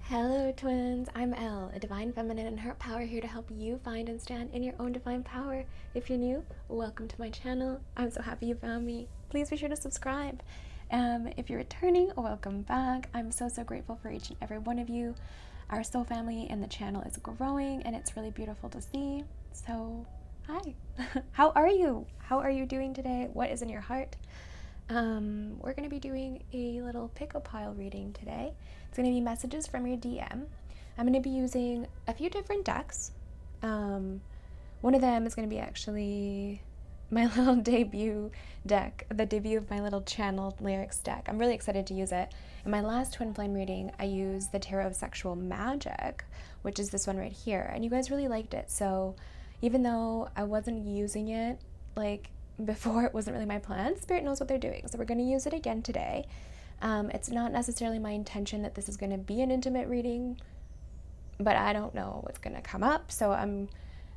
Hello twins, I'm Elle, a divine feminine and heart power here to help you find and stand in your own divine power. If you're new, welcome to my channel. I'm so happy you found me. Please be sure to subscribe. If you're returning, welcome back. I'm so grateful for each and every one of you. Our soul family and the channel is growing and it's really beautiful to see. So, hi. How are you? How are you doing today? What is in your heart? We're going to be doing a little pickle pile reading today. It's going to be messages from your DM. I'm going to be using a few different decks. One of them is going to be actually my little debut deck, the debut of my little channeled lyrics deck. I'm really excited to use it. In my last twin flame reading, I used the Tarot of Sexual Magic, which is this one right here, and you guys really liked it. So even though I wasn't using it, before, it wasn't really my plan, Spirit knows what they're doing. So we're going to use it again today. It's not necessarily my intention that this is going to be an intimate reading, but I don't know what's going to come up. So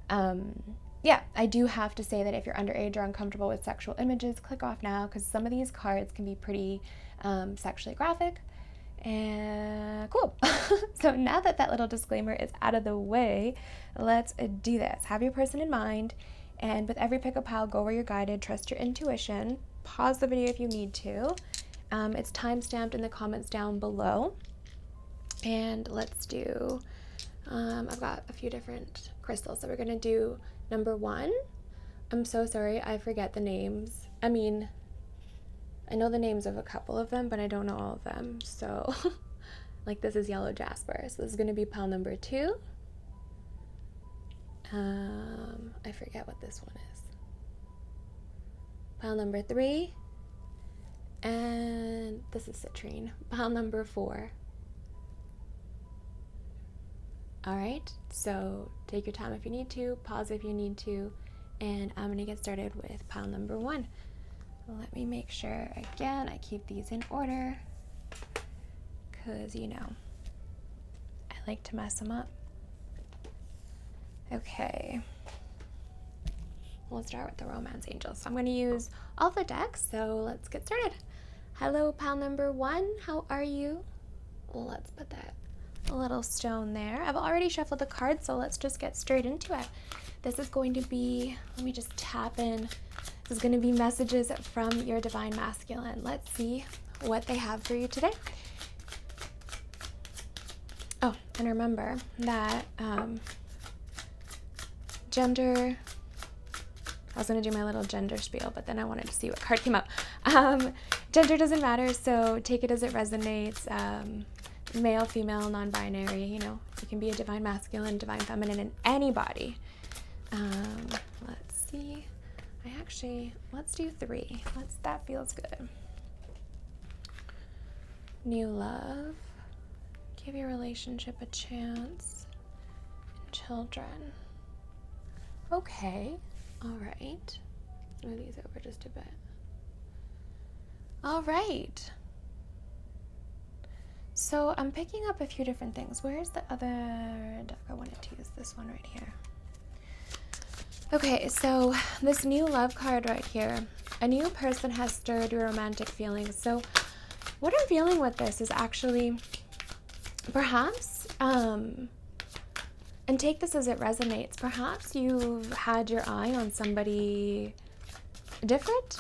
I do have to say that if you're underage or uncomfortable with sexual images, click off now, because some of these cards can be pretty sexually graphic and cool. So now that that little disclaimer is out of the way, let's do this. Have your person in mind. And with every pick a pile, go where you're guided, trust your intuition, pause the video if you need to. It's time-stamped in the comments down below. And let's do, I've got a few different crystals. So we're gonna do number 1. I'm so sorry, I forget the names. I mean, I know the names of a couple of them, but I don't know all of them. So, this is yellow jasper. So this is gonna be pile number 2. I forget what this one is. Pile number 3. And this is citrine. Pile number 4. Alright, so take your time if you need to, pause if you need to, and I'm going to get started with pile number 1. Let me make sure, again, I keep these in order, because, I like to mess them up. Okay, we'll start with the romance angels. So I'm going to use all the decks, so let's get started. Hello, pile number 1, how are you? Let's put that little stone there. I've already shuffled the cards, so let's just get straight into it. This is going to be, let me just tap in. This is going to be messages from your divine masculine. Let's see what they have for you today. Oh, and remember that gender, I was going to do my little gender spiel, but then I wanted to see what card came up. Gender doesn't matter, so take it as it resonates. Male, female, non-binary, you can be a divine masculine, divine feminine, and anybody. Let's see. Let's do 3. That feels good. New love. Give your relationship a chance. Children. Okay. All right. Move these over just a bit. All right. So I'm picking up a few different things. Where's the other deck? I wanted to use this one right here. Okay, so this new love card right here. A new person has stirred your romantic feelings. So what I'm feeling with this is actually perhaps, and take this as it resonates, perhaps you've had your eye on somebody different,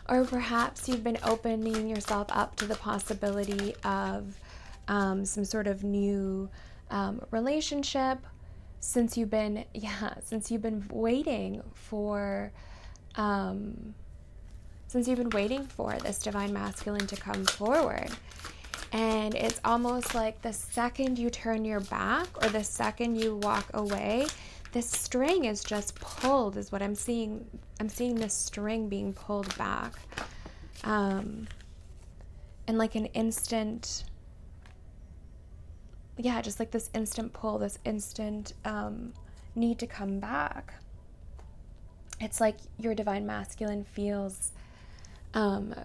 or perhaps you've been opening yourself up to the possibility of some sort of new relationship since you've been waiting for this divine masculine to come forward. And it's almost like the second you turn your back or the second you walk away, this string is just pulled, is what I'm seeing. I'm seeing this string being pulled back. And like an instant, just like this instant pull, this instant need to come back. It's like your divine masculine feels when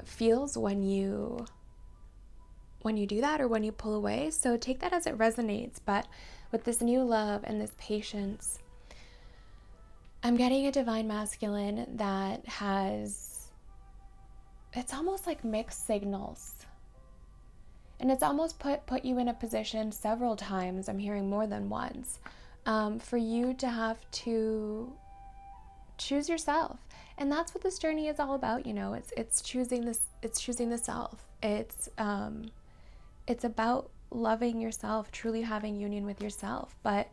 you do that or when you pull away. So take that as it resonates. But with this new love and this patience, I'm getting a divine masculine that has, it's almost like mixed signals. And it's almost put you in a position several times, I'm hearing more than once, for you to have to choose yourself. And that's what this journey is all about, you know. It's choosing this, it's choosing the self. It's about loving yourself, truly having union with yourself. But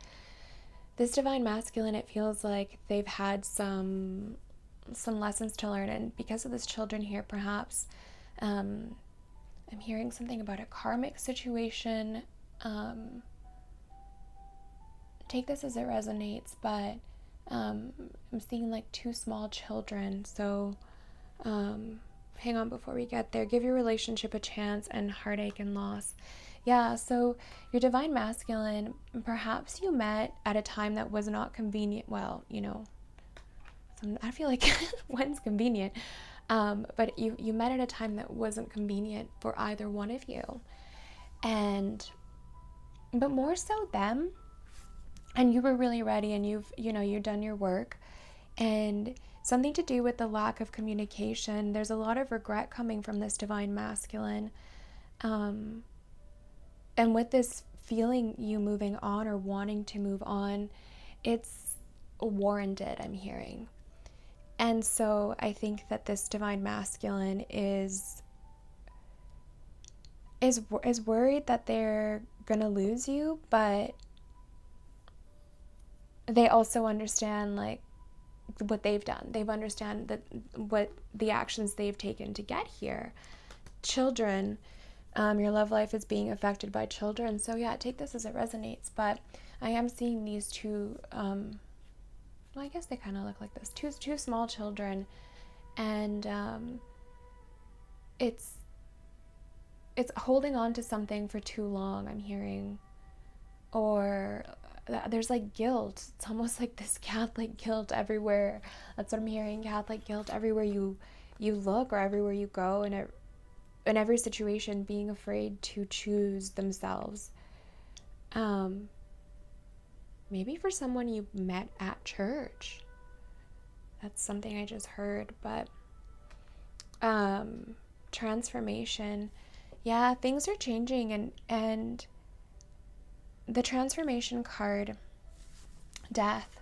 this divine masculine, it feels like they've had some lessons to learn, and because of this children here, perhaps I'm hearing something about a karmic situation. Take this as it resonates, but I'm seeing like 2 small children. So hang on before we get there. Give your relationship a chance, and heartache and loss. Yeah, so your divine masculine, perhaps you met at a time that was not convenient. Well, you know, I feel like when's convenient? But you met at a time that wasn't convenient for either one of you. But more so them, and you were really ready, and you've done your work, and something to do with the lack of communication. There's a lot of regret coming from this divine masculine. And with this feeling you moving on or wanting to move on, it's warranted, I'm hearing. And so I think that this divine masculine is worried that they're gonna lose you, but they also understand like what they've done. They've understand that what the actions they've taken to get here. Children, your love life is being affected by children. So yeah, take this as it resonates. But I am seeing these 2, well, I guess they kind of look like this. Two small children, and it's holding on to something for too long, I'm hearing. Or there's like guilt. It's almost like this Catholic guilt everywhere. That's what I'm hearing. Catholic guilt everywhere you look, or everywhere you go, and in every situation, being afraid to choose themselves. Maybe for someone you met at church. That's something I just heard. But transformation, yeah, things are changing, and the transformation card, death,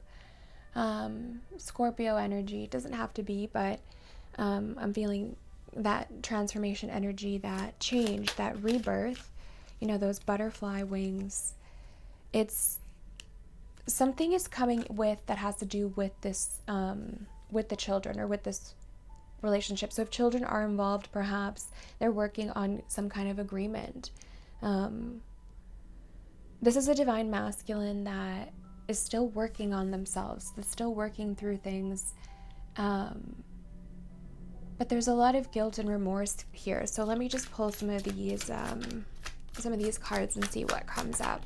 Scorpio energy, doesn't have to be, but I'm feeling that transformation energy, that change, that rebirth, those butterfly wings. It's something is coming with that has to do with this, with the children, or with this relationship. So if children are involved, perhaps they're working on some kind of agreement. This is a divine masculine that is still working on themselves, that's still working through things. But there's a lot of guilt and remorse here. So let me just pull some of these cards and see what comes up.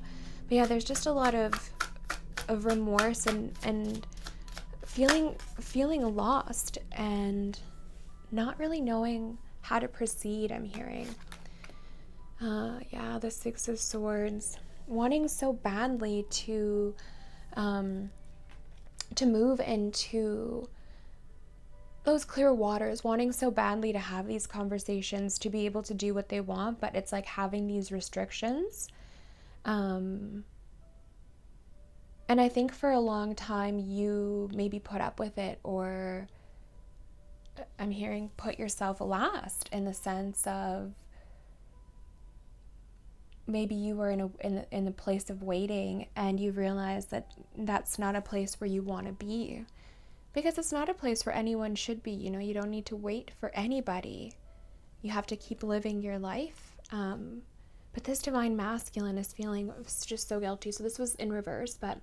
But yeah, there's just a lot of remorse and feeling lost and not really knowing how to proceed, I'm hearing. Yeah, the 6 of Swords. Wanting so badly to move into those clear waters, wanting so badly to have these conversations, to be able to do what they want, but it's like having these restrictions. And I think for a long time you maybe put up with it, or I'm hearing put yourself last, in the sense of maybe you were in a place of waiting, and you realize that that's not a place where you want to be, because it's not a place where anyone should be. You don't need to wait for anybody. You have to keep living your life. But this divine masculine is feeling just so guilty. So this was in reverse, but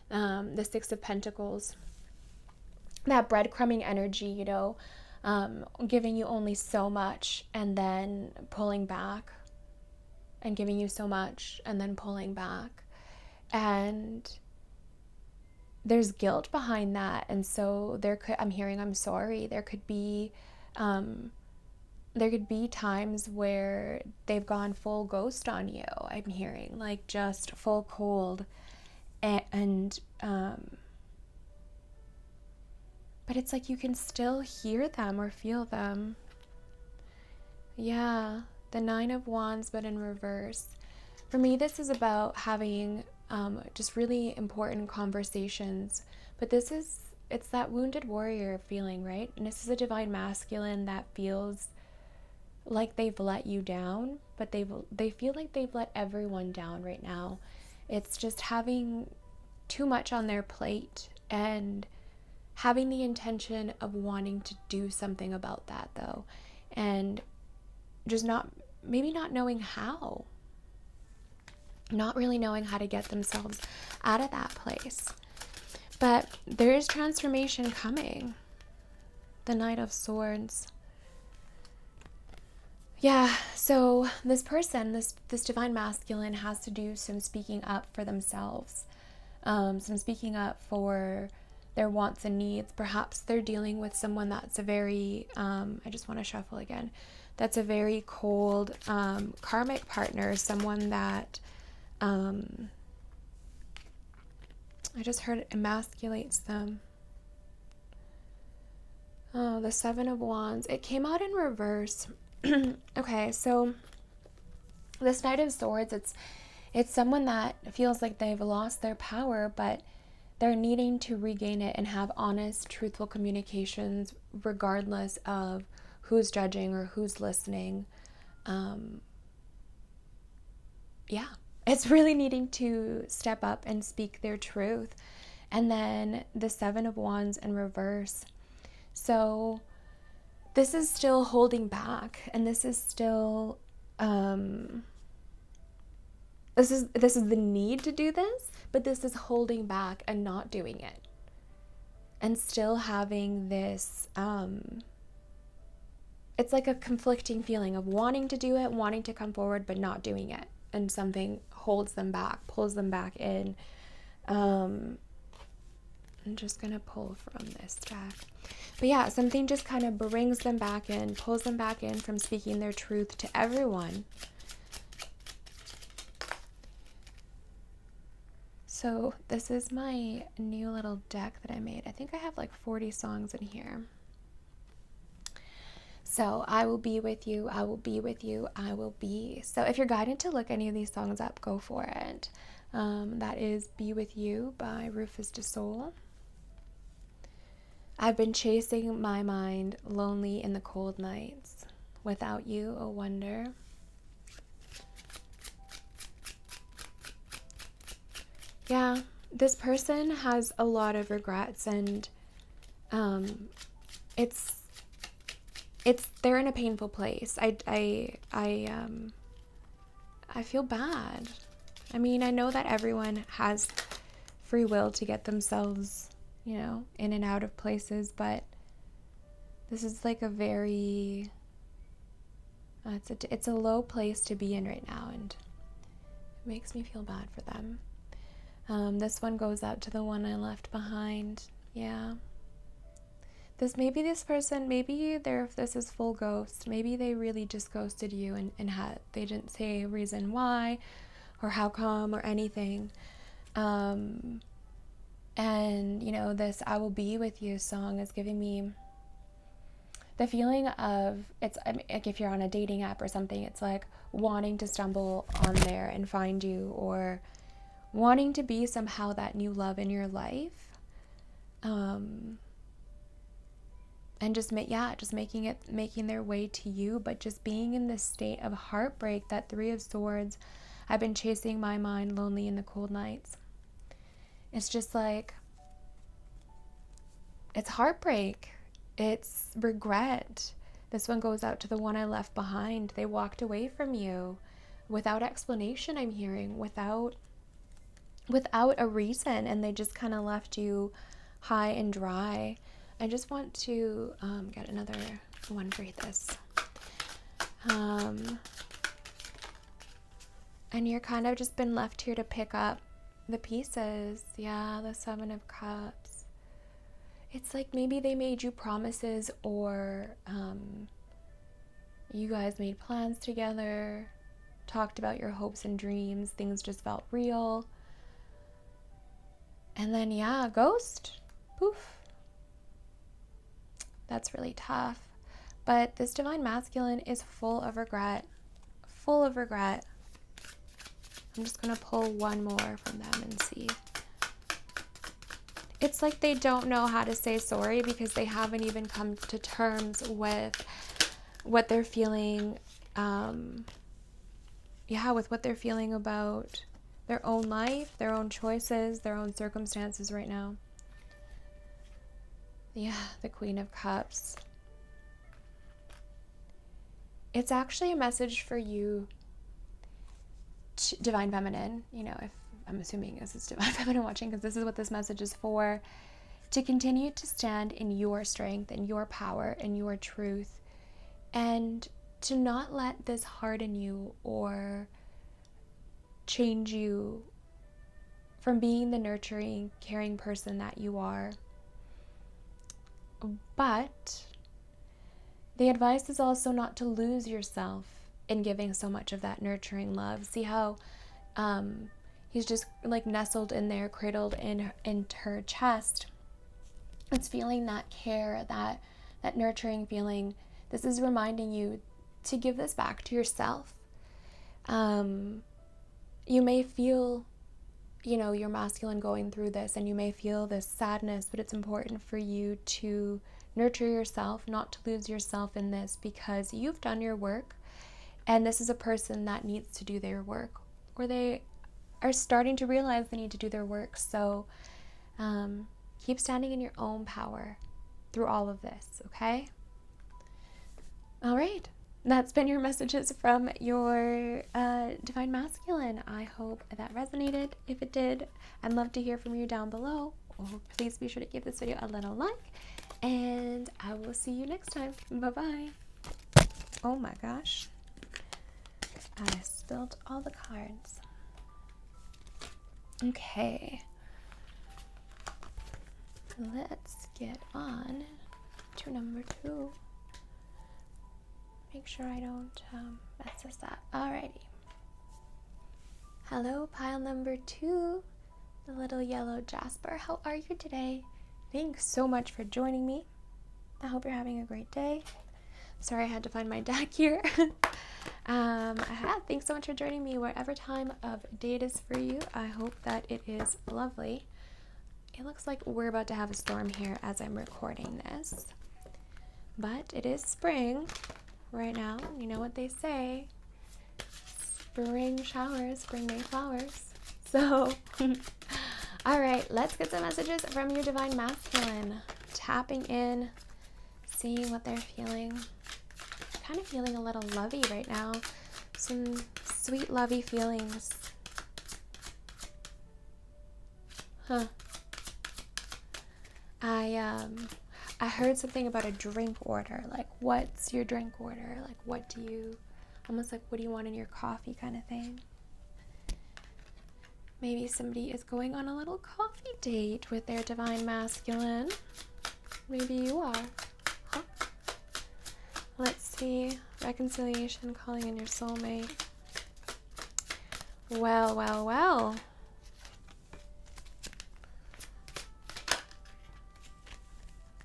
the 6 of Pentacles, that breadcrumbing energy, giving you only so much and then pulling back, and giving you so much and then pulling back. And there's guilt behind that. And so I'm hearing, I'm sorry. There could be times where they've gone full ghost on you. I'm hearing like just full cold, and but it's like you can still hear them or feel them. Yeah. The Nine of Wands, but in reverse. For me, this is about having just really important conversations. But it's that wounded warrior feeling, right? And this is a divine masculine that feels like they've let you down, but they feel like they've let everyone down right now. It's just having too much on their plate and having the intention of wanting to do something about that, though, and just maybe not knowing how, not really knowing how to get themselves out of that place. But there is transformation coming. The Knight of Swords. Yeah, so this person, this divine masculine, has to do some speaking up for themselves, some speaking up for their wants and needs. Perhaps they're dealing with someone that's a very, I just want to shuffle again, that's a very cold karmic partner, someone that, I just heard it emasculates them. Oh, the Seven of Wands. It came out in reverse. Okay, so this Knight of Swords, it's someone that feels like they've lost their power, but they're needing to regain it and have honest, truthful communications regardless of who's judging or who's listening. Yeah, it's really needing to step up and speak their truth. And then the Seven of Wands in reverse. So this is still holding back, and this is still this is the need to do this, but this is holding back and not doing it, and still having this it's like a conflicting feeling of wanting to do it, wanting to come forward, but not doing it, and something holds them back, pulls them back in. I'm just going to pull from this deck. But yeah, something just kind of brings them back in, pulls them back in from speaking their truth to everyone. So this is my new little deck that I made. I think I have like 40 songs in here. So I will be with you, I will be with you, I will be. So if you're guided to look any of these songs up, go for it. That is Be With You by Rufus Du Sol. I've been chasing my mind, lonely in the cold nights. Without you, a wonder. Yeah, this person has a lot of regrets, and they're in a painful place. I feel bad. I mean, I know that everyone has free will to get themselves, you know, in and out of places, but this is like a very it's a low place to be in right now, and it makes me feel bad for them. This one goes out to the one I left behind. Yeah, this person, maybe this is full ghost. Maybe they really just ghosted you, and they didn't say a reason why or how come or anything. And you know, this I Will Be With You song is giving me the feeling of, I mean, like if you're on a dating app or something, it's like wanting to stumble on there and find you, or wanting to be somehow that new love in your life. And just making their way to you, but just being in this state of heartbreak. That Three of Swords, I've been chasing my mind, lonely in the cold nights. It's just like, it's heartbreak. It's regret. This one goes out to the one I left behind. They walked away from you without explanation, I'm hearing, without a reason, and they just kind of left you high and dry. I just want to get another one for this. And you're kind of just been left here to pick up the pieces. Yeah, the Seven of Cups. It's like maybe they made you promises, or you guys made plans together, talked about your hopes and dreams. Things just felt real. And then, yeah, ghost. Poof. That's really tough. But this divine masculine is full of regret. full of regret. I'm just going to pull one more from them and see. It's like they don't know how to say sorry because they haven't even come to terms with what they're feeling. With what they're feeling about their own life, their own choices, their own circumstances right now. Yeah, the Queen of Cups. It's actually a message for you, Divine Feminine, if I'm assuming this is Divine Feminine watching, because this is what this message is for, to continue to stand in your strength and your power and your truth, and to not let this harden you or change you from being the nurturing, caring person that you are. But the advice is also not to lose yourself in giving so much of that nurturing love. See how he's just like nestled in there, cradled in her chest. It's feeling that care, that nurturing feeling. This is reminding you to give this back to yourself. You may feel, your masculine going through this, and you may feel this sadness, but it's important for you to nurture yourself, not to lose yourself in this, because you've done your work, and this is a person that needs to do their work, or they are starting to realize they need to do their work. So keep standing in your own power through all of this, okay? All right. That's been your messages from your Divine Masculine. I hope that resonated. If it did, I'd love to hear from you down below. Please be sure to give this video a little like, and I will see you next time. Bye-bye. Oh my gosh. I spilled all the cards. Okay. Let's get on to number 2. Make sure I don't mess this up. Alrighty. Hello, pile number 2, the little yellow Jasper. How are you today? Thanks so much for joining me. I hope you're having a great day. Sorry I had to find my deck here. Thanks so much for joining me whatever time of day it is for you. I hope that it is lovely. It looks like we're about to have a storm here as I'm recording this. But it is spring right now. You know what they say. Spring showers bring May flowers. So, all right, let's get some messages from your Divine Masculine. Tapping in, seeing what they're feeling. Kind of feeling a little lovey right now. Some sweet lovey feelings. I heard something about a drink order. Like, what's your drink order? Like, what do you want in your coffee kind of thing? Maybe somebody is going on a little coffee date with their Divine Masculine. Maybe you are. Huh? Let's see. Reconciliation, calling in your soulmate. Well, well, well.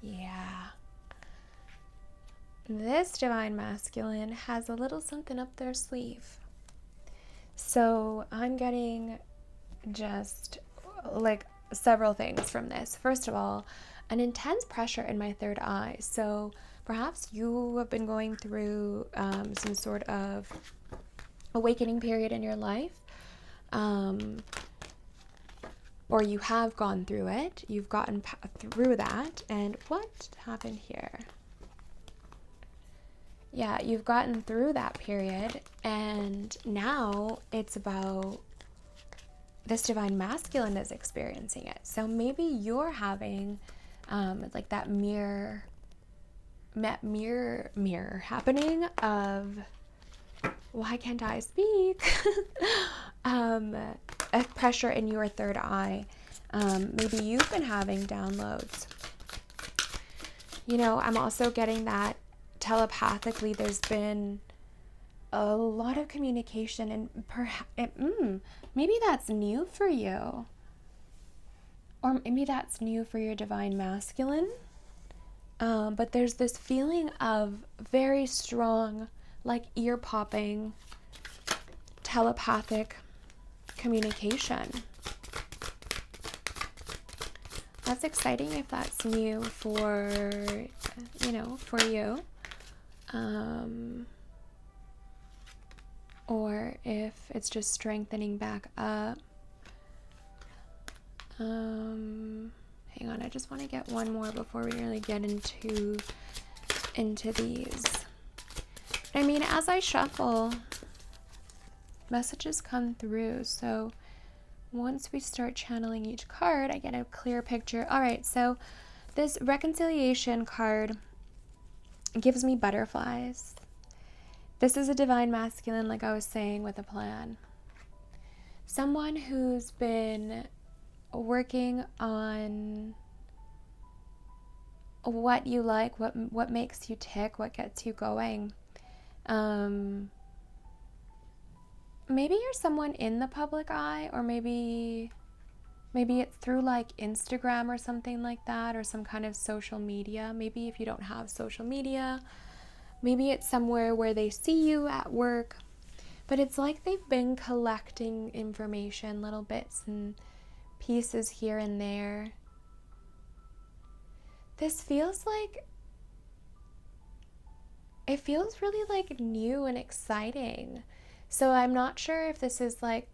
Yeah. This Divine Masculine has a little something up their sleeve. So I'm getting just like several things from this. First of all, an intense pressure in my third eye. So perhaps you have been going through some sort of awakening period in your life. Or you have gone through it. You've gotten through that. And what happened here? Yeah, you've gotten through that period. And now it's about this Divine Masculine is experiencing it. So maybe you're having like that mirror happening of, why can't I speak? A pressure in your third eye. Maybe you've been having downloads. I'm also getting that telepathically there's been a lot of communication, and perhaps maybe that's new for you. Or maybe that's new for your Divine Masculine. But there's this feeling of very strong, like ear popping telepathic communication. That's exciting if that's new for, for you. Or if it's just strengthening back up. Hang on, I just want to get one more before we really get into these. I mean, as I shuffle, messages come through. So once we start channeling each card, I get a clear picture. All right, so this reconciliation card gives me butterflies. This is a divine masculine, like I was saying, with a plan. Someone who's been working on what you like, what makes you tick, what gets you going. Maybe you're someone in the public eye, or maybe it's through like Instagram or something like that, or some kind of social media. Maybe if you don't have social media, maybe it's somewhere where they see you at work, but it's like they've been collecting information, little bits and pieces here and there. This feels like, it feels really like new and exciting. So I'm not sure if this is like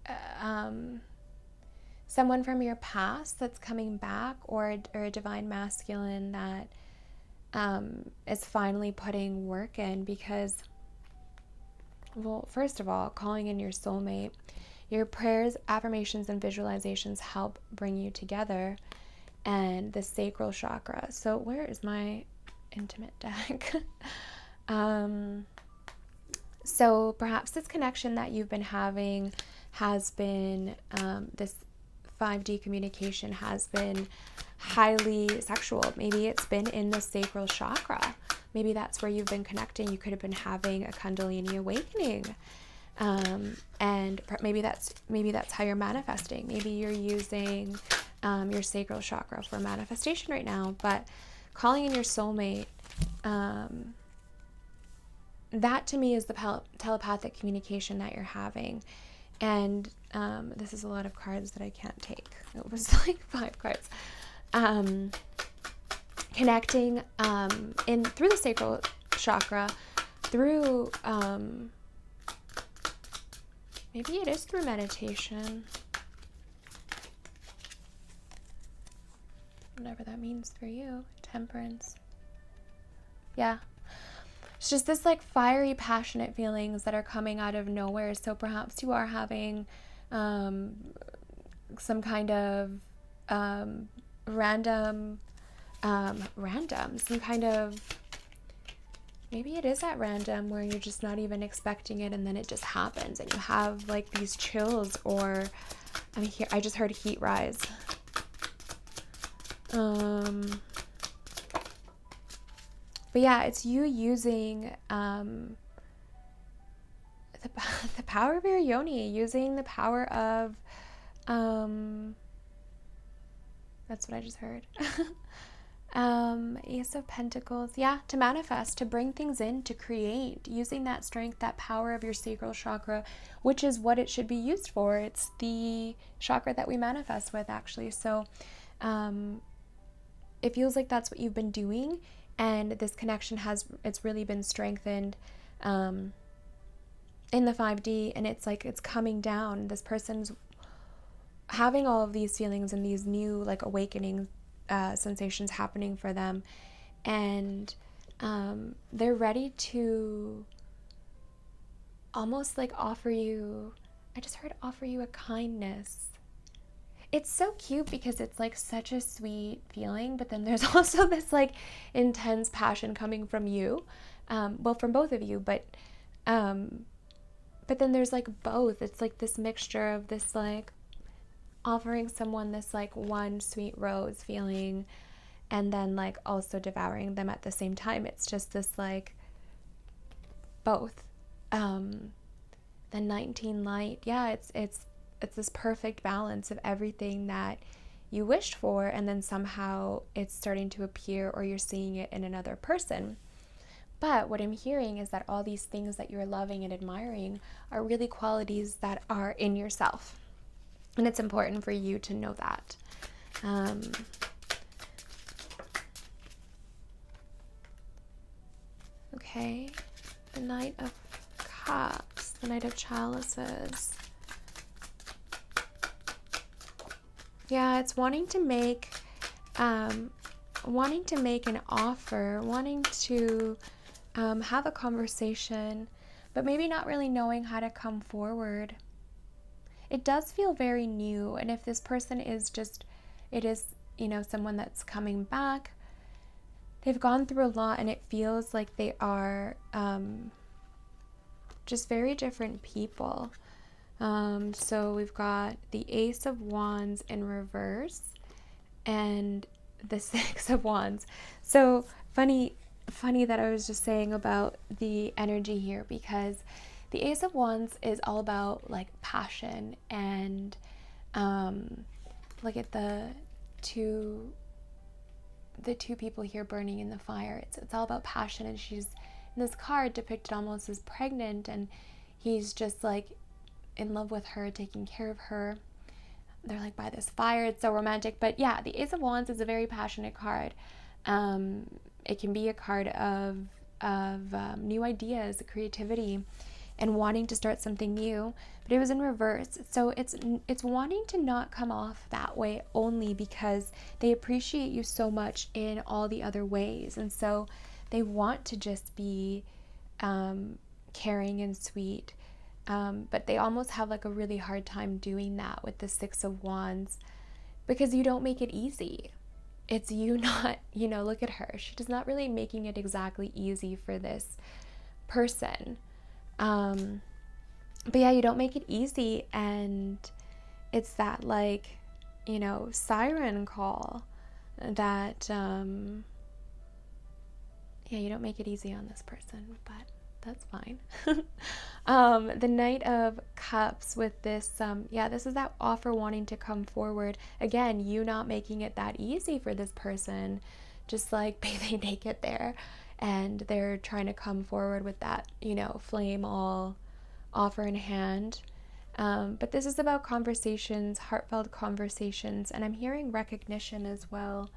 someone from your past that's coming back, or a divine masculine that is finally putting work in, because, well, first of all, calling in your soulmate, your prayers, affirmations, and visualizations help bring you together, and the sacral chakra. So where is my intimate deck? So perhaps this connection that you've been having has been, this 5D communication has been highly sexual. Maybe it's been in the sacral chakra. Maybe that's where you've been connecting. You could have been having a Kundalini awakening. And maybe that's how you're manifesting. Maybe you're using your sacral chakra for manifestation right now. But calling in your soulmate, that to me is the telepathic communication that you're having. And this is a lot of cards that I can't take. It was like 5 cards. Connecting in through the sacral chakra, through maybe it is through meditation. Whatever that means for you. Temperance. Yeah. It's just this like fiery, passionate feelings that are coming out of nowhere. So perhaps you are having some kind of random, some kind of, maybe it is at random where you're just not even expecting it, and then it just happens and you have like these chills, or I just heard heat rise. But yeah, it's you using the power of your yoni, using the power of, that's what I just heard. Ace of Pentacles. Yeah, to manifest, to bring things in, to create, using that strength, that power of your sacral chakra, which is what it should be used for. It's the chakra that we manifest with, actually. So it feels like that's what you've been doing. And this connection it's really been strengthened in the 5D, and it's like it's coming down. This person's having all of these feelings and these new like awakening sensations happening for them, and they're ready to almost like offer you a kindness. It's so cute because it's like such a sweet feeling, but then there's also this like intense passion coming from you, well, from both of you, but then there's like both. It's like this mixture of this like offering someone this like one sweet rose feeling, and then like also devouring them at the same time. It's just this like both. The 19 light, yeah, it's this perfect balance of everything that you wished for, and then somehow it's starting to appear, or you're seeing it in another person. But what I'm hearing is that all these things that you're loving and admiring are really qualities that are in yourself. And it's important for you to know that. Okay, the Knight of Cups, the Knight of Chalices. Yeah, it's wanting to make an offer, wanting to have a conversation, but maybe not really knowing how to come forward. It does feel very new, and if this person is someone that's coming back, they've gone through a lot, and it feels like they are just very different people. So we've got the Ace of Wands in reverse and the Six of Wands. So funny that I was just saying about the energy here, because the Ace of Wands is all about like passion, and look at the two people here burning in the fire. It's all about passion, and she's in this card depicted almost as pregnant, and he's just like in love with her, taking care of her. They're like by this fire. It's so romantic. But yeah, the Ace of Wands is a very passionate card. It can be a card of new ideas, creativity, and wanting to start something new. But it was in reverse. So it's wanting to not come off that way, only because they appreciate you so much in all the other ways. And so they want to just be caring and sweet. But they almost have like a really hard time doing that with the Six of Wands, because you don't make it easy. It's you not, look at her. She's not really making it exactly easy for this person. But yeah, you don't make it easy, and it's that like, siren call that, you don't make it easy on this person, but that's fine. The Knight of Cups with this, this is that offer wanting to come forward. Again, you not making it that easy for this person, just like bathing naked there. And they're trying to come forward with that, flame all offer in hand. But this is about conversations, heartfelt conversations. And I'm hearing recognition as well.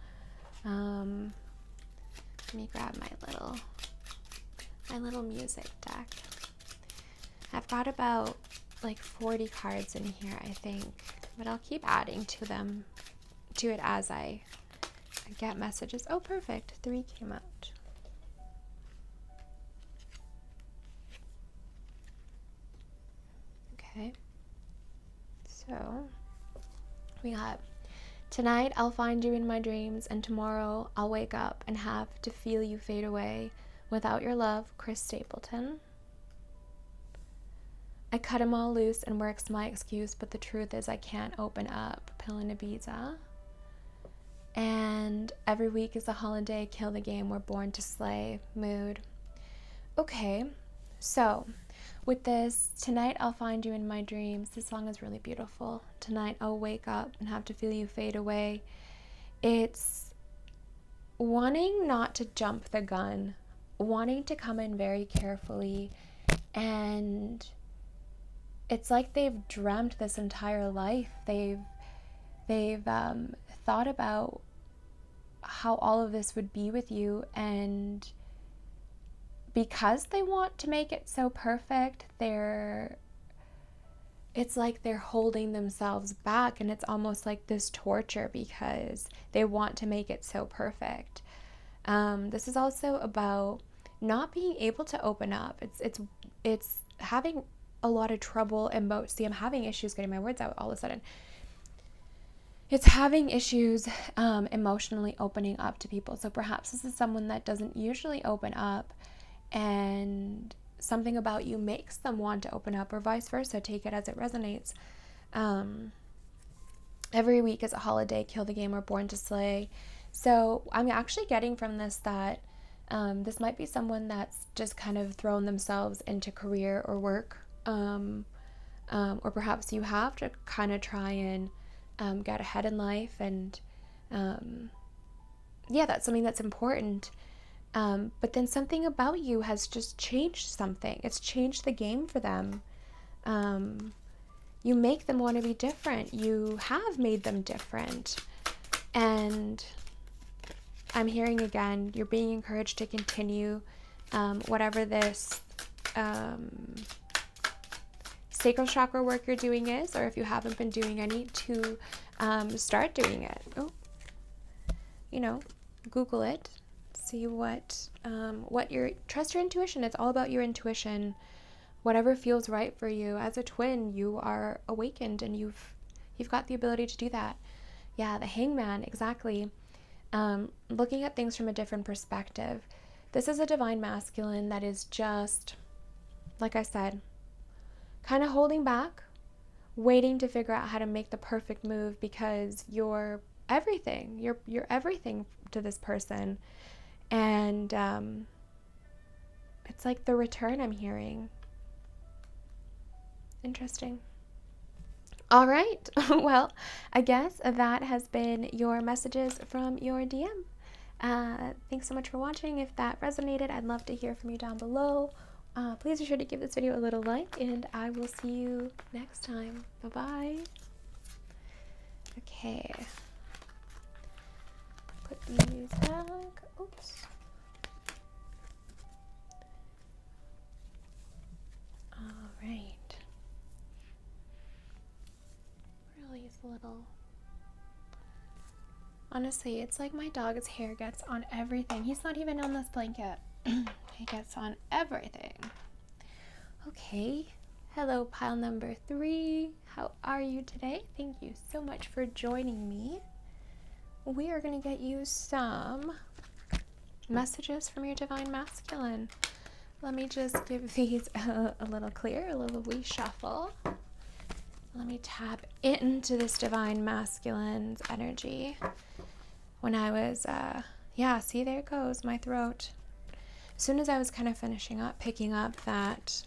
Let me grab my little music deck. I've got about like 40 cards in here, I think, but I'll keep adding to it as I get messages. Oh, perfect. 3 came out. Okay. So we got, tonight I'll find you in my dreams, and tomorrow I'll wake up and have to feel you fade away. Without your love, Chris Stapleton. I cut him all loose and works my excuse, but the truth is I can't open up. Pill and Ibiza. And every week is a holiday. Kill the game. We're born to slay. Mood. Okay, so with this, tonight I'll find you in my dreams. This song is really beautiful. Tonight I'll wake up and have to feel you fade away. It's wanting not to jump the gun, wanting to come in very carefully, and it's like they've dreamt this entire life. They've thought about how all of this would be with you, and because they want to make it so perfect, it's like they're holding themselves back, and it's almost like this torture because they want to make it so perfect. This is also about not being able to open up. It's having a lot of trouble I'm having issues getting my words out all of a sudden. It's having issues emotionally opening up to people. So perhaps this is someone that doesn't usually open up, and something about you makes them want to open up, or vice versa. Take it as it resonates. Every week is a holiday. Kill the game. We're born to slay. So I'm actually getting from this that this might be someone that's just kind of thrown themselves into career or work, or perhaps you have to kind of try and get ahead in life, and that's something that's important. But then something about you has just changed something. It's changed the game for them. You make them want to be different. You have made them different. And I'm hearing again, you're being encouraged to continue whatever this sacral chakra work you're doing is, or if you haven't been doing any, to start doing it. Oh, you know, Google it, see what your, trust your intuition. It's all about your intuition. Whatever feels right for you. As a twin, you are awakened, and you've got the ability to do that. Yeah, the Hangman, exactly. Looking at things from a different perspective. This is a divine masculine that is just, like I said, kind of holding back, waiting to figure out how to make the perfect move, because you're everything. You're everything to this person. And it's like the return I'm hearing. Interesting. All right. Well, I guess that has been your messages from your DM. Thanks so much for watching. If that resonated, I'd love to hear from you down below. Please be sure to give this video a little like, and I will see you next time. Bye-bye. Okay. Put these back. Oops. All right. These little, honestly, it's like my dog's hair gets on everything. He's not even on this blanket. He gets on everything. Okay, hello, pile number 3. How are you today? Thank you so much for joining me. We are going to get you some messages from your divine masculine. Let me just give these a little clear, a little reshuffle. Let me tap into this divine masculine's energy. When I was, yeah, see, there it goes, my throat. As soon as I was kind of finishing up, picked up that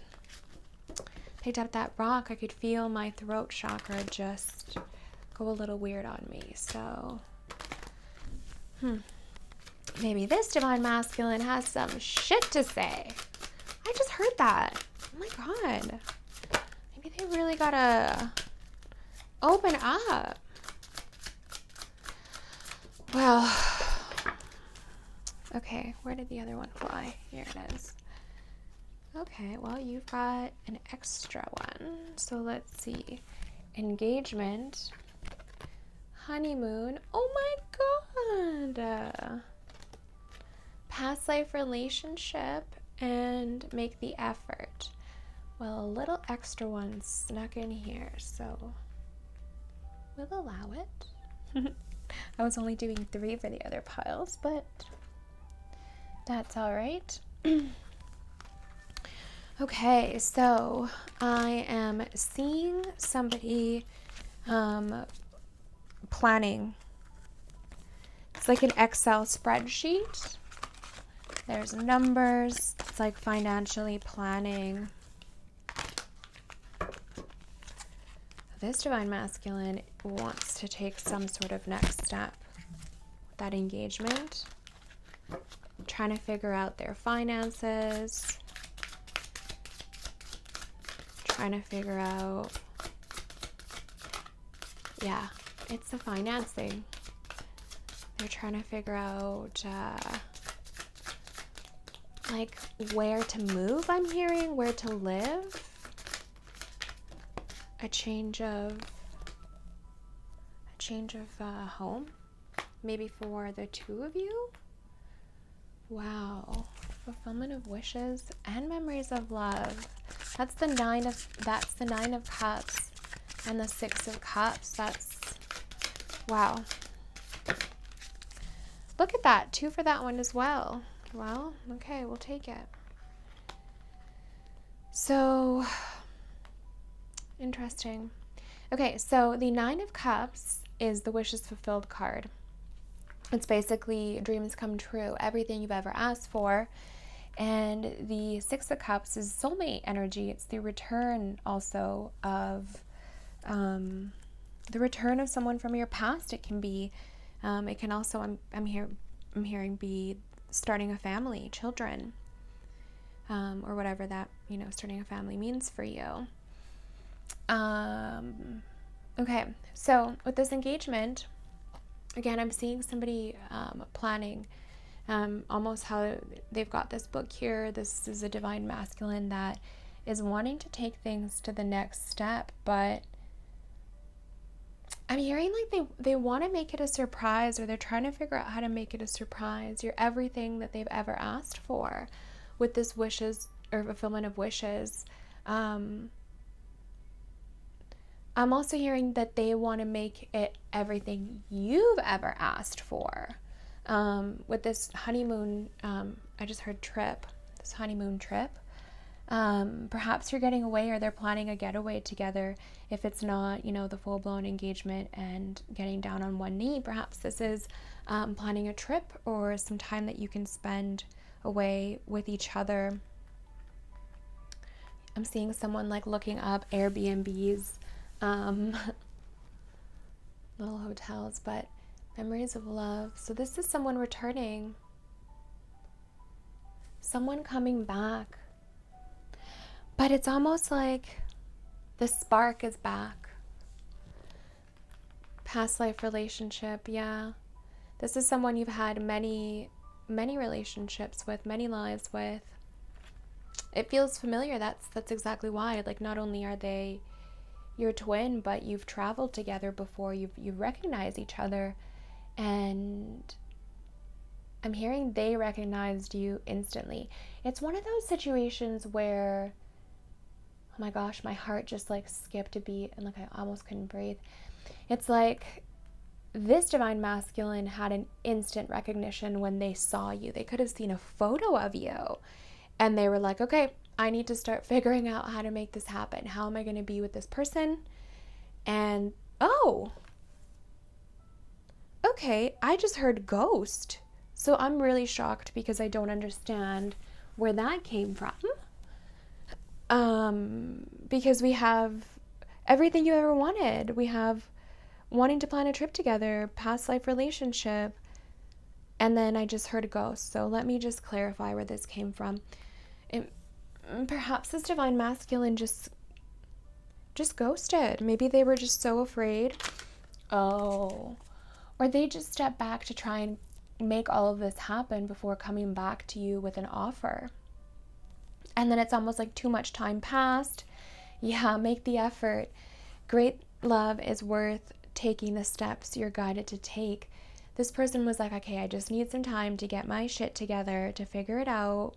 rock, I could feel my throat chakra just go a little weird on me. So, maybe this divine masculine has some shit to say. I just heard that. Oh my God. Maybe they really gotta open up. Well, okay, where did the other one fly? Here it is. Okay, well, you've got an extra one. So let's see. Engagement. Honeymoon. Oh my God. Past life relationship and make the effort. Well, a little extra one snuck in here, so we'll allow it. I was only doing 3 for the other piles, but that's all right. Okay, so I am seeing somebody planning. It's like an Excel spreadsheet. There's numbers. It's like financially planning. This divine masculine wants to take some sort of next step with that engagement. Trying to figure out their finances. Trying to figure out, yeah, it's the financing. They're trying to figure out like where to move, I'm hearing, where to live. A change of home, maybe for the 2 of you. Wow, fulfillment of wishes and memories of love. That's the 9 of Cups and the 6 of Cups. That's, wow. Look at that, 2 for that one as well. Well, okay, we'll take it. So interesting. Okay, so the 9 of Cups is the wishes fulfilled card. It's basically dreams come true, everything you've ever asked for. And the 6 of Cups is soulmate energy. It's the return also of the return of someone from your past. It can be, it can also, I'm hearing be starting a family, children, or whatever that, starting a family means for you. Okay, so with this engagement, again, I'm seeing somebody planning, almost how they've got this book here. This is a divine masculine that is wanting to take things to the next step, but I'm hearing like they want to make it a surprise, or they're trying to figure out how to make it a surprise. You're everything that they've ever asked for with this wishes or fulfillment of wishes. I'm also hearing that they want to make it everything you've ever asked for. With this honeymoon, I just heard trip, this honeymoon trip. Perhaps you're getting away, or they're planning a getaway together. If it's not, the full-blown engagement and getting down on one knee, perhaps this is planning a trip or some time that you can spend away with each other. I'm seeing someone like looking up Airbnbs, little hotels, but memories of love. So this is someone returning, someone coming back. But it's almost like the spark is back. Past life relationship, yeah. This is someone you've had many, many relationships with, many lives with. It feels familiar. That's exactly why. Like, not only are they your twin, but you've traveled together before. You recognize each other, and I'm hearing they recognized you instantly. It's one of those situations where, oh my gosh, my heart just like skipped a beat and like I almost couldn't breathe. It's like this divine masculine had an instant recognition when they saw you. They could have seen a photo of you and they were like, okay, I need to start figuring out how to make this happen. How am I going to be with this person? And oh, okay, I just heard ghost. So I'm really shocked because I don't understand where that came from. Because we have everything you ever wanted. We have wanting to plan a trip together, past life relationship, and then I just heard a ghost. So let me just clarify where this came from. Perhaps this divine masculine just ghosted. Maybe they were just so afraid. Oh. Or they just stepped back to try and make all of this happen before coming back to you with an offer. And then it's almost like too much time passed. Yeah, make the effort. Great love is worth taking the steps you're guided to take. This person was like, okay, I just need some time to get my shit together, to figure it out.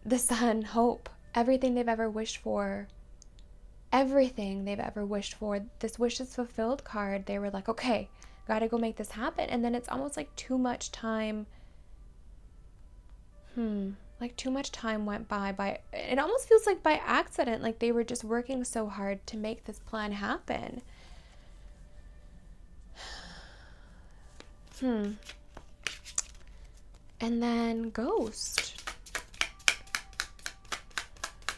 The sun, hope, everything they've ever wished for. Everything they've ever wished for. This wish is fulfilled card. They were like, okay, gotta go make this happen. And then it's almost like too much time. Like too much time went by. It almost feels like by accident, like they were just working so hard to make this plan happen. And then ghost.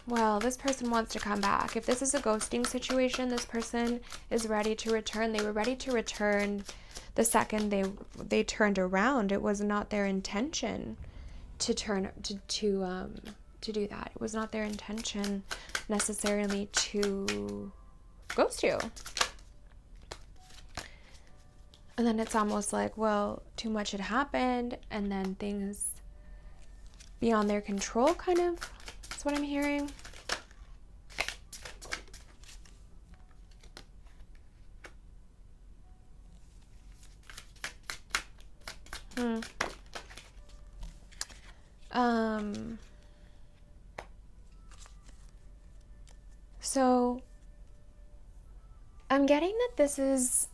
Well, this person wants to come back. If this is a ghosting situation, this person is ready to return. They were ready to return the second they turned around. It was not their intention to do that. It was not their intention necessarily to ghost you. And then it's almost like, well, too much had happened, and then things beyond their control, kind of. That's what I'm hearing. So I'm getting that this is,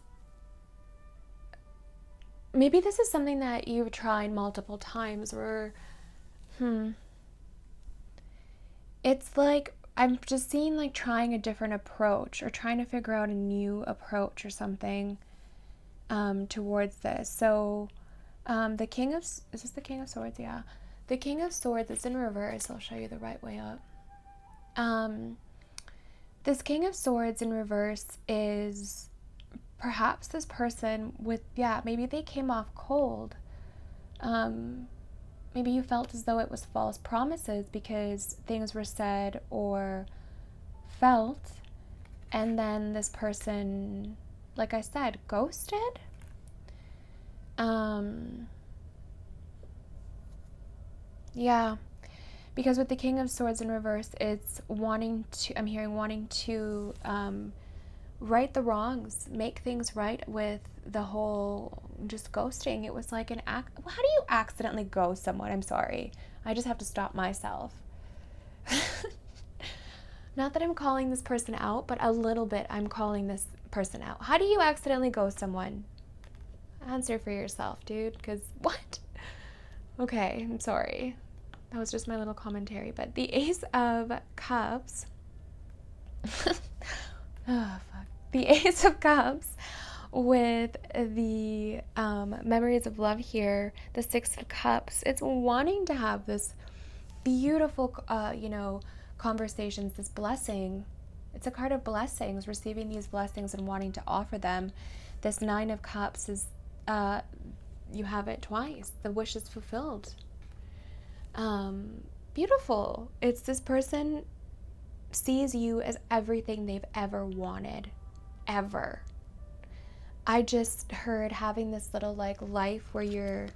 maybe this is something that you've tried multiple times, or it's like I'm just seeing like trying a different approach, or trying to figure out a new approach or something towards this. So the King of, is this the King of Swords? Yeah. The King of Swords, it's in reverse. I'll show you the right way up. This King of Swords in reverse is perhaps this person with, maybe they came off cold. maybe you felt as though it was false promises because things were said or felt, and then this person, like I said, ghosted. Yeah, because with the King of Swords in reverse, it's wanting to, I'm hearing wanting to right the wrongs, make things right with the whole just ghosting. It was like an act. How do you accidentally ghost someone? I'm sorry. I just have to stop myself. Not that I'm calling this person out, but a little bit I'm calling this person out. How do you accidentally ghost someone? Answer for yourself, dude, because what? Okay, I'm sorry. That was just my little commentary. But the Ace of Cups. Oh, fuck. The Ace of Cups with the memories of love here, the Six of Cups. It's wanting to have this beautiful, conversations, this blessing. It's a card of blessings, receiving these blessings and wanting to offer them. This Nine of Cups is, you have it twice. The wish is fulfilled. Beautiful. It's this person sees you as everything they've ever wanted. Ever. I just heard having this little life where you're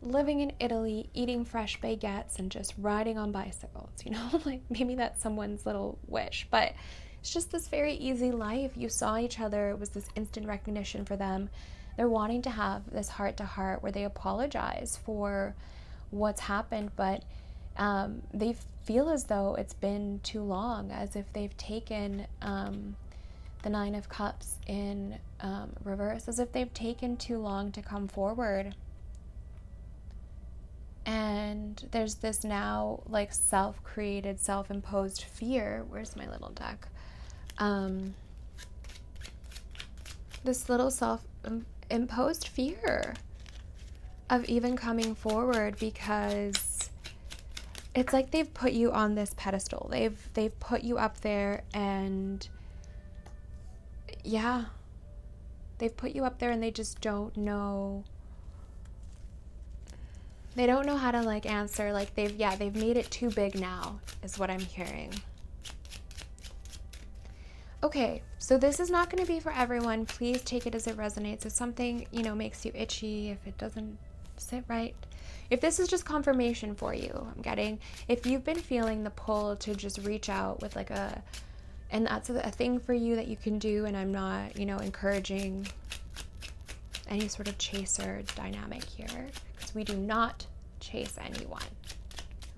living in Italy, eating fresh baguettes and just riding on bicycles, like maybe that's someone's little wish, but it's just this very easy life. You saw each other. It was this instant recognition for them. They're wanting to have this heart to heart where they apologize for what's happened, but they feel as though it's been too long, as if they've taken the Nine of Cups in reverse, as if they've taken too long to come forward. And there's this now self-created, self-imposed fear. Where's my little deck? This little self-imposed fear of even coming forward, because it's like they've put you on this pedestal. They've put you up there, and yeah, they've put you up there, and they just don't know. They don't know how to answer. They've made it too big now, is what I'm hearing. Okay, so this is not going to be for everyone. Please take it as it resonates. If something, makes you itchy, if it doesn't sit right, if this is just confirmation for you, I'm getting, if you've been feeling the pull to just reach out with and that's a thing for you that you can do, and I'm not, encouraging any sort of chaser dynamic here, because we do not chase anyone,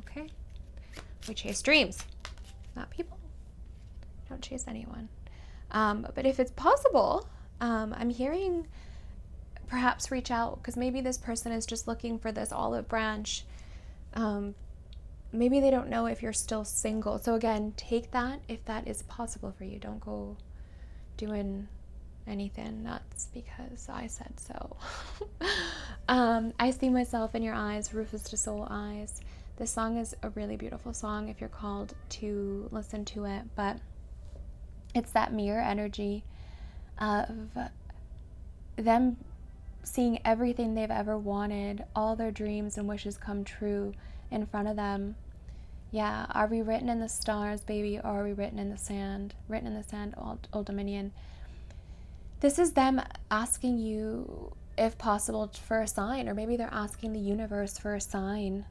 okay? We chase dreams, not people. Don't chase anyone. But if it's possible, I'm hearing perhaps reach out, because maybe this person is just looking for this olive branch. Maybe they don't know if you're still single. So again, take that if that is possible for you. Don't go doing anything nuts because I said so. I see myself in your eyes, Rufus to Soul eyes. This song is a really beautiful song if you're called to listen to it, but it's that mirror energy of them seeing everything they've ever wanted, all their dreams and wishes come true in front of them. Yeah, are we written in the stars, baby, or are we written in the sand? Written in the sand, Old Dominion. This is them asking you, if possible, for a sign, or maybe they're asking the universe for a sign.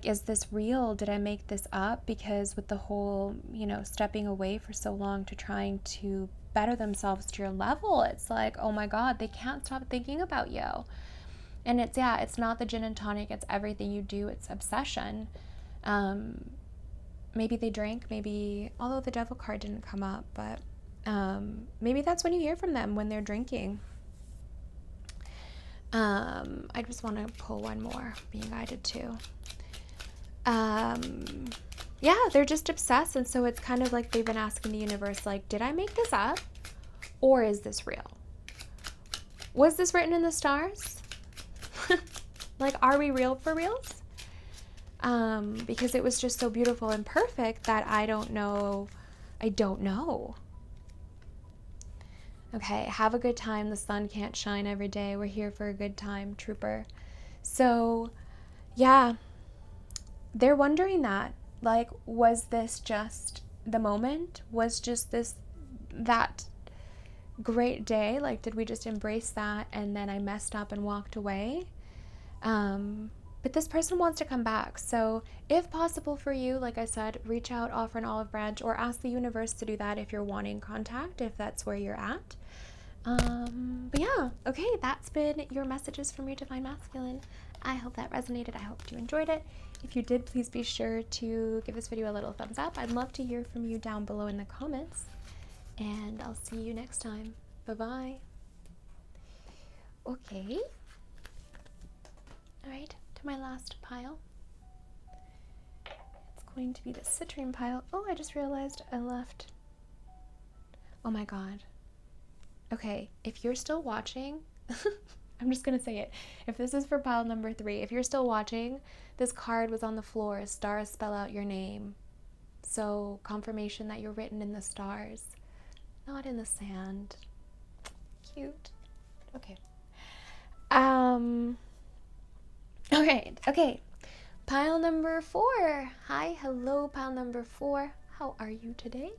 Is this real? Did I make this up? Because with the whole, stepping away for so long to trying to better themselves to your level, it's like, oh my God, they can't stop thinking about you. And it's not the gin and tonic, it's everything you do, it's obsession. Maybe they drink, although the devil card didn't come up, but maybe that's when you hear from them, when they're drinking. I just want to pull one more, being guided too. They're just obsessed, and so it's kind of like they've been asking the universe, did I make this up? Or is this real? Was this written in the stars? Are we real for reals? Because it was just so beautiful and perfect that I don't know. Okay, have a good time. The sun can't shine every day. We're here for a good time, trooper. So yeah, they're wondering that, like, was this just the moment? Was just this that great day? Like, did we just embrace that and then I messed up and walked away? But this person wants to come back. So if possible for you, like I said, reach out, offer an olive branch, or ask the universe to do that if you're wanting contact, if that's where you're at. But yeah, okay, that's been your messages from your Divine Masculine. I hope that resonated. I hope you enjoyed it. If you did, please be sure to give this video a little thumbs up. I'd love to hear from you down below in the comments. And I'll see you next time. Bye-bye. Okay. All right, to my last pile. It's going to be the citrine pile. Oh, I just realized I left. Oh my God. Okay, if you're still watching, I'm just going to say it. If this is for pile number 3, if you're still watching, this card was on the floor. Stars spell out your name. So confirmation that you're written in the stars, not in the sand. Cute. Okay. Okay. Pile number 4. Hi, hello, pile number 4. How are you today?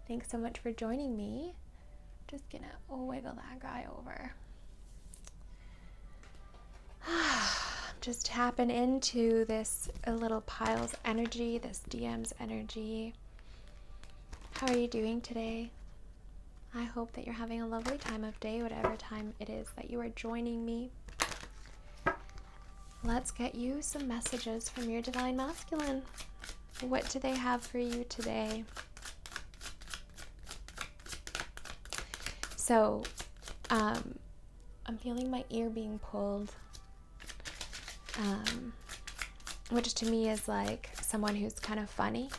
Thanks so much for joining me. Just gonna wiggle that guy over. Just tapping into this little pile's energy, this DM's energy. How are you doing today? I hope that you're having a lovely time of day, whatever time it is that you are joining me. Let's get you some messages from your Divine Masculine. What do they have for you today? So, I'm feeling my ear being pulled, which to me is like someone who's kind of funny,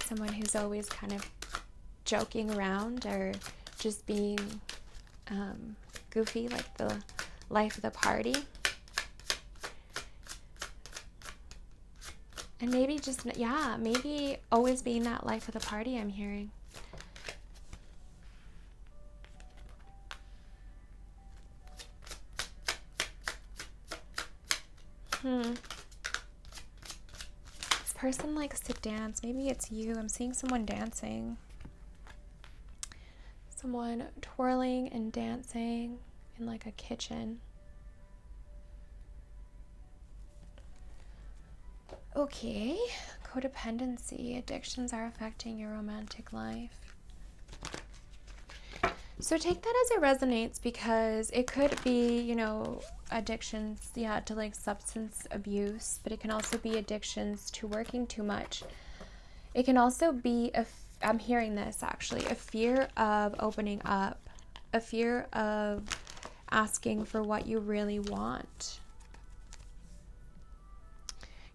someone who's always kind of joking around or just being goofy, like the life of the party. And maybe just, yeah, maybe always being that life of the party, I'm hearing. This person likes to dance. Maybe it's you. I'm seeing someone dancing. Someone twirling and dancing in like a kitchen. Okay. Codependency. Addictions are affecting your romantic life. So take that as it resonates, because it could be, you know, addictions, yeah, to like substance abuse, but it can also be addictions to working too much. It can also be, I'm hearing this actually, a fear of opening up, a fear of asking for what you really want.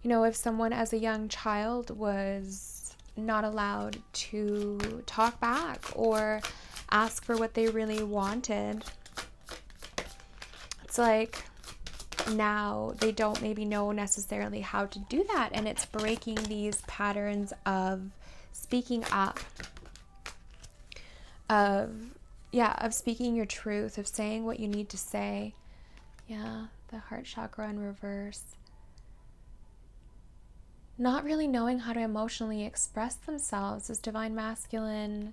You know, if someone as a young child was not allowed to talk back or ask for what they really wanted, it's like now they don't maybe know necessarily how to do that, and it's breaking these patterns of speaking up, of speaking your truth, of saying what you need to say. Yeah, the heart chakra in reverse. Not really knowing how to emotionally express themselves as Divine Masculine.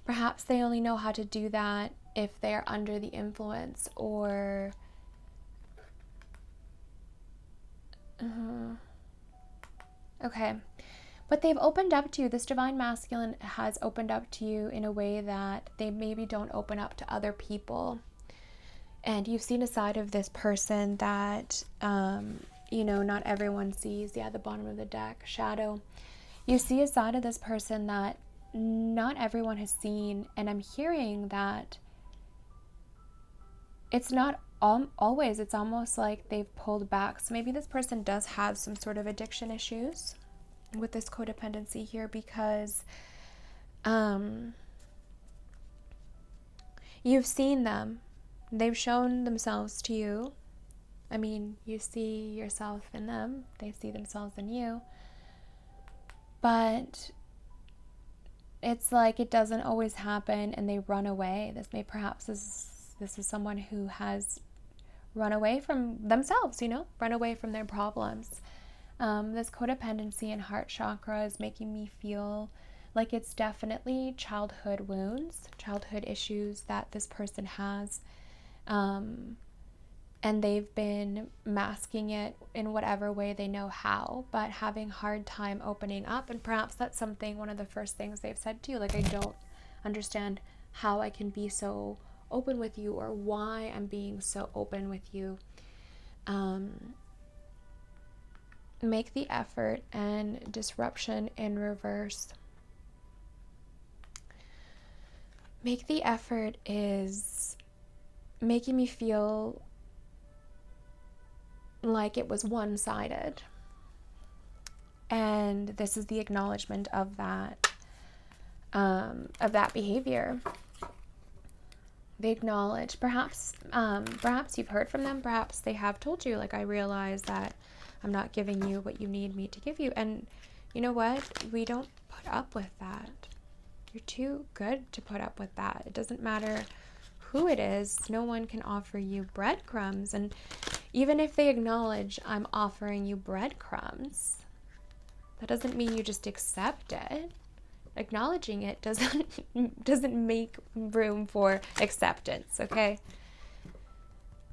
Perhaps they only know how to do that if they are under the influence, or okay. But they've opened up to you. This Divine Masculine has opened up to you in a way that they maybe don't open up to other people. And you've seen a side of this person that, you know, not everyone sees. Yeah, the bottom of the deck, shadow. You see a side of this person that not everyone has seen. And I'm hearing that it's not always, it's almost like they've pulled back. So maybe this person does have some sort of addiction issues with this codependency here, because you've seen them. They've shown themselves to you. I mean, you see yourself in them. They see themselves in you. But it's like it doesn't always happen and they run away. This may perhaps is This is someone who has run away from themselves, run away from their problems. This codependency and heart chakra is making me feel like it's definitely childhood wounds, childhood issues that this person has. And they've been masking it in whatever way they know how, but having a hard time opening up. And perhaps that's one of the first things they've said to you, like, I don't understand how I can be so open with you, or why I'm being so open with you. Make the effort, and disruption in reverse. Make the effort is making me feel like it was one-sided. And this is the acknowledgement of that behavior. They acknowledge, perhaps you've heard from them, perhaps they have told you, like, I realize that I'm not giving you what you need me to give you. And you know what? We don't put up with that. You're too good to put up with that. It doesn't matter who it is. No one can offer you breadcrumbs. And even if they acknowledge, I'm offering you breadcrumbs, that doesn't mean you just accept it. Acknowledging it doesn't make room for acceptance, okay?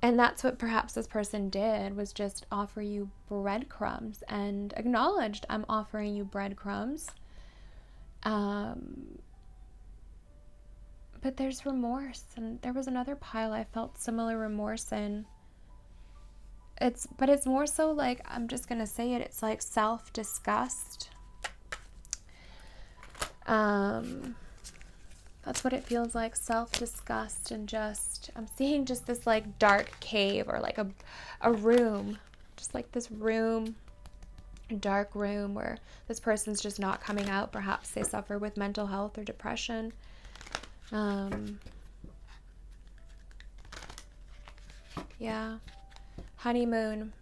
And that's what perhaps this person did, was just offer you breadcrumbs, and acknowledged, I'm offering you breadcrumbs. But there's remorse, and there was another pile I felt similar remorse in. It's more so like, I'm just gonna say it, it's like self-disgust. That's what it feels like, self-disgust, and just, I'm seeing just this like dark cave, or like a room, just like this room, a dark room where this person's just not coming out. Perhaps they suffer with mental health or depression. Yeah. Honeymoon.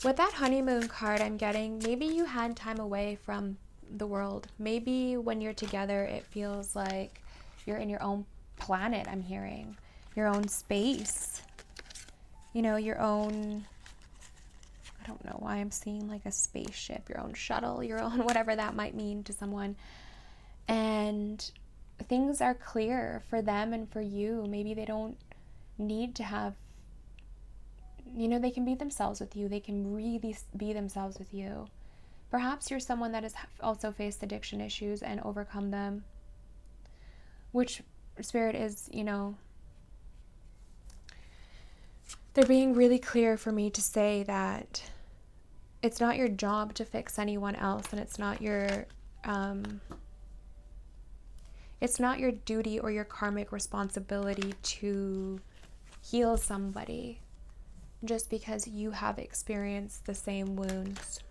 With that honeymoon card I'm getting, maybe you had time away from the world. Maybe when you're together, it feels like you're in your own planet, I'm hearing. Your own space. Your own, I don't know why I'm seeing like a spaceship, your own shuttle, your own whatever that might mean to someone. And things are clear for them and for you. Maybe they don't need to have, they can be themselves with you. They can really be themselves with you. Perhaps you're someone that has also faced addiction issues and overcome them, which Spirit is, they're being really clear for me to say that it's not your job to fix anyone else, and it's not your duty or your karmic responsibility to heal somebody just because you have experienced the same wounds.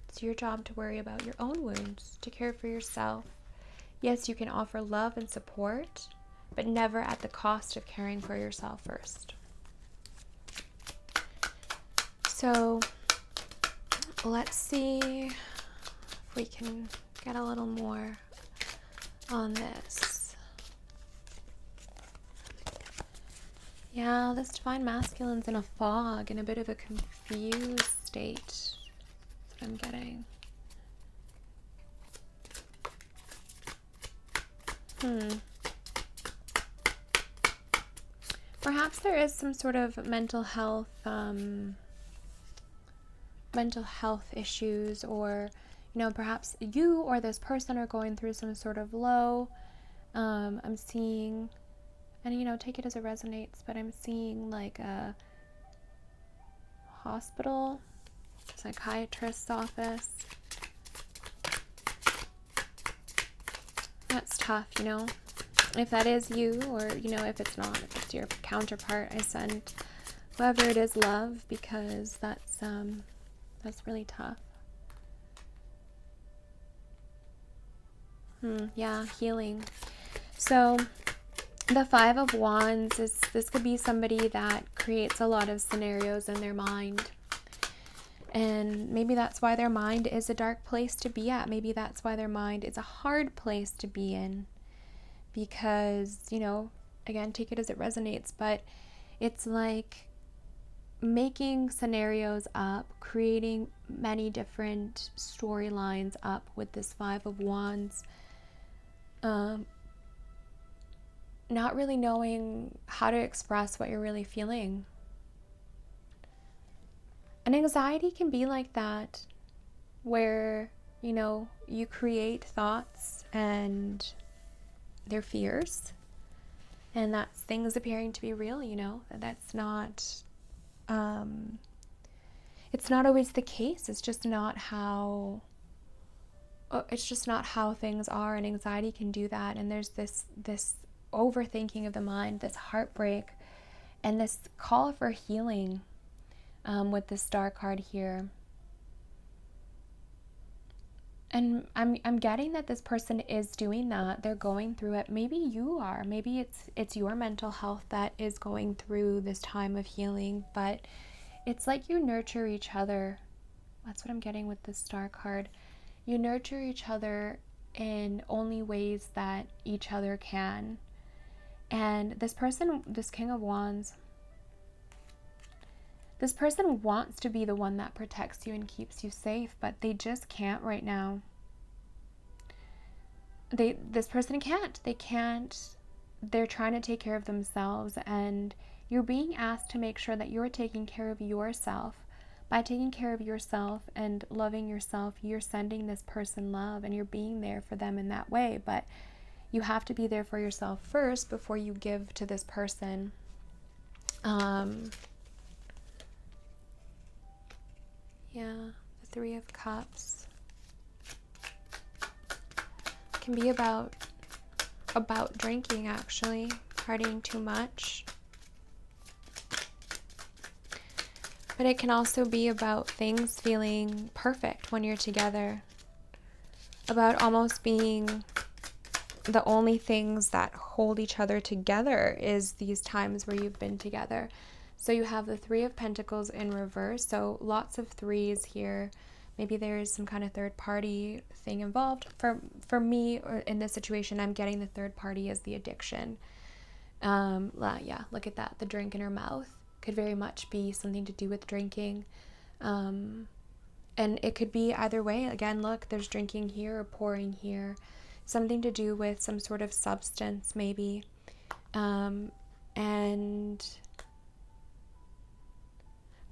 It's your job to worry about your own wounds, to care for yourself. Yes, you can offer love and support, but never at the cost of caring for yourself first. So let's see if we can get a little more on this. Yeah, this divine masculine's in a fog, in a bit of a confused state. That's what I'm getting. Perhaps there is some sort of mental health issues, or perhaps you or this person are going through some sort of low. I'm seeing, and take it as it resonates, but I'm seeing like a hospital, psychiatrist's office. That's tough, if that is you, or if it's not, if it's your counterpart, I send whoever it is love, because that's really tough. Yeah, healing. So the Five of Wands this could be somebody that creates a lot of scenarios in their mind. And maybe that's why their mind is a dark place to be at. Maybe that's why their mind is a hard place to be in. because, again, take it as it resonates, but it's like making scenarios up, creating many different storylines up with this Five of Wands, not really knowing how to express what you're really feeling. And anxiety can be like that, where, you create thoughts and they're fears, and that's things appearing to be real, that's not, it's not always the case. It's just not how things are, and anxiety can do that. And there's this overthinking of the mind, this heartbreak, and this call for healing with the Star card here. And I'm getting that this person is doing that. They're going through it. Maybe you are. Maybe it's your mental health that is going through this time of healing. But it's like you nurture each other. That's what I'm getting with this Star card. You nurture each other in only ways that each other can. And this person, this King of Wands, this person wants to be the one that protects you and keeps you safe, but they just can't right now. This person can't. They can't. They're trying to take care of themselves, and you're being asked to make sure that you're taking care of yourself. By taking care of yourself and loving yourself, you're sending this person love, and you're being there for them in that way. But you have to be there for yourself first before you give to this person. Yeah, the Three of Cups can be about drinking, actually, partying too much. But it can also be about things feeling perfect when you're together, about almost being the only things that hold each other together is these times where you've been together. So you have the Three of Pentacles in reverse, so lots of threes here. Maybe there is some kind of third party thing involved. For me, or in this situation, I'm getting the third party as the addiction. Yeah, look at that. The drink in her mouth could very much be something to do with drinking. And it could be either way. Again, look, there's drinking here or pouring here. Something to do with some sort of substance, maybe. And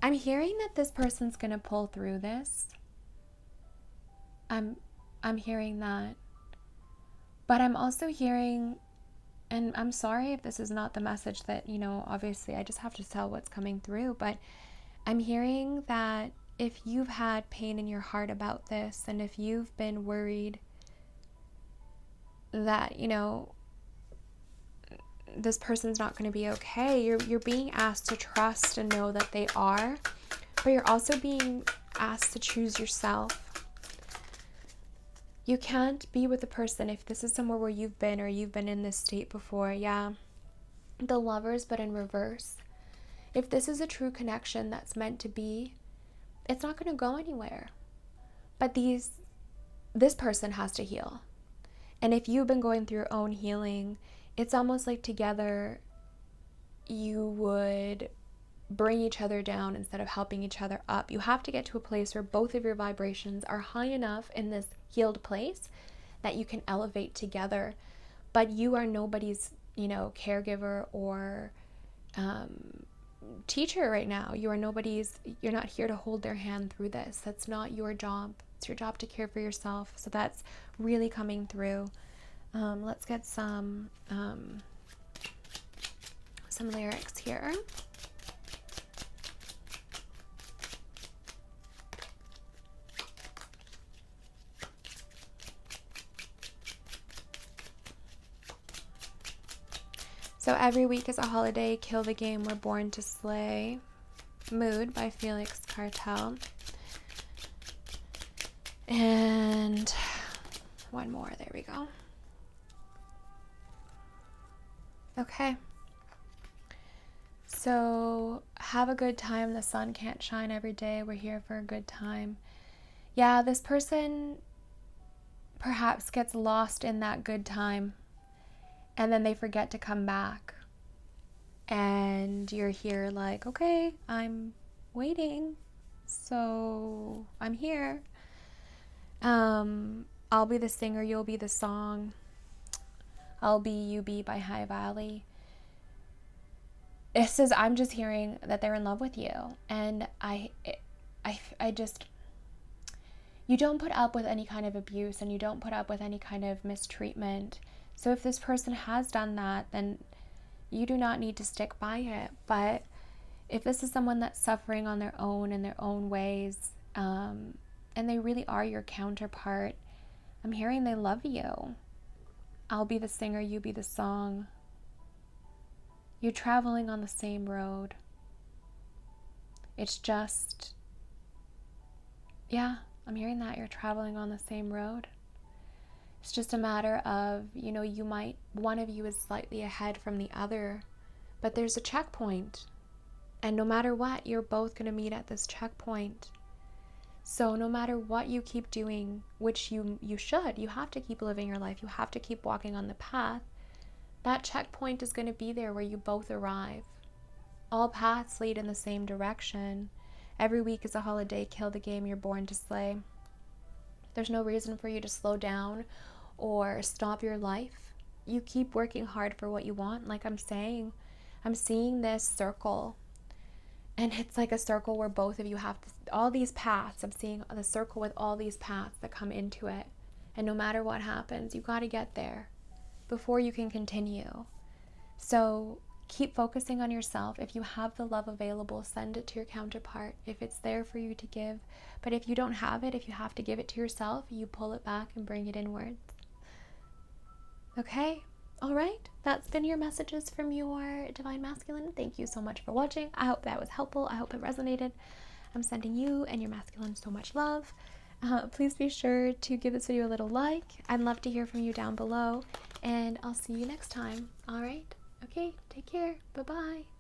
I'm hearing that this person's going to pull through this. I'm hearing that. But I'm also hearing, and I'm sorry if this is not the message that, obviously I just have to tell what's coming through, but I'm hearing that if you've had pain in your heart about this, and if you've been worried that, this person's not going to be okay, you're being asked to trust and know that they are, but you're also being asked to choose yourself. You can't be with a person if this is somewhere where you've been, or you've been in this state before. Yeah, the Lovers, but in reverse. If this is a true connection that's meant to be, it's not going to go anywhere. But this person has to heal. And if you've been going through your own healing, it's almost like together you would bring each other down instead of helping each other up. You have to get to a place where both of your vibrations are high enough in this healed place that you can elevate together. But you are nobody's, caregiver or teacher right now. You're not here to hold their hand through this. That's not your job. It's your job to care for yourself. So that's really coming through. Let's get some lyrics here. So every week is a holiday. Kill the game we're born to slay. Mood by Felix Cartel. And one more. There we go. Okay. So have a good time. The sun can't shine every day. We're here for a good time. Yeah, this person perhaps gets lost in that good time. and then they forget to come back. And you're here like, okay, I'm waiting, so I'm here. I'll be the singer, you'll be the song. I'll Be You Be by High Valley. It says, I'm just hearing that they're in love with you. And I just, you don't put up with any kind of abuse, and you don't put up with any kind of mistreatment. So if this person has done that, then you do not need to stick by it. But if this is someone that's suffering on their own in their own ways, and they really are your counterpart, I'm hearing they love you. I'll be the singer, you be the song. You're traveling on the same road. It's just, yeah, I'm hearing that you're traveling on the same road. It's just a matter of, you know, one of you is slightly ahead from the other, but there's a checkpoint. And no matter what, you're both going to meet at this checkpoint. So no matter what you keep doing, which you should, you have to keep living your life. You have to keep walking on the path. That checkpoint is going to be there where you both arrive. All paths lead in the same direction. Every week is a holiday. Kill the game you're born to slay. There's no reason for you to slow down or stop your life. You keep working hard for what you want. Like I'm saying, I'm seeing this circle. And it's like a circle where both of you have all these paths. I'm seeing the circle with all these paths that come into it. And no matter what happens, you got to get there before you can continue. So keep focusing on yourself. If you have the love available, send it to your counterpart if it's there for you to give. But if you don't have it, if you have to give it to yourself, you pull it back and bring it inwards. Okay? All right, that's been your messages from your Divine Masculine. Thank you so much for watching. I hope that was helpful. I hope it resonated. I'm sending you and your masculine so much love. Please be sure to give this video a little like. I'd love to hear from you down below, and I'll see you next time. All right? Okay, take care. Bye-bye.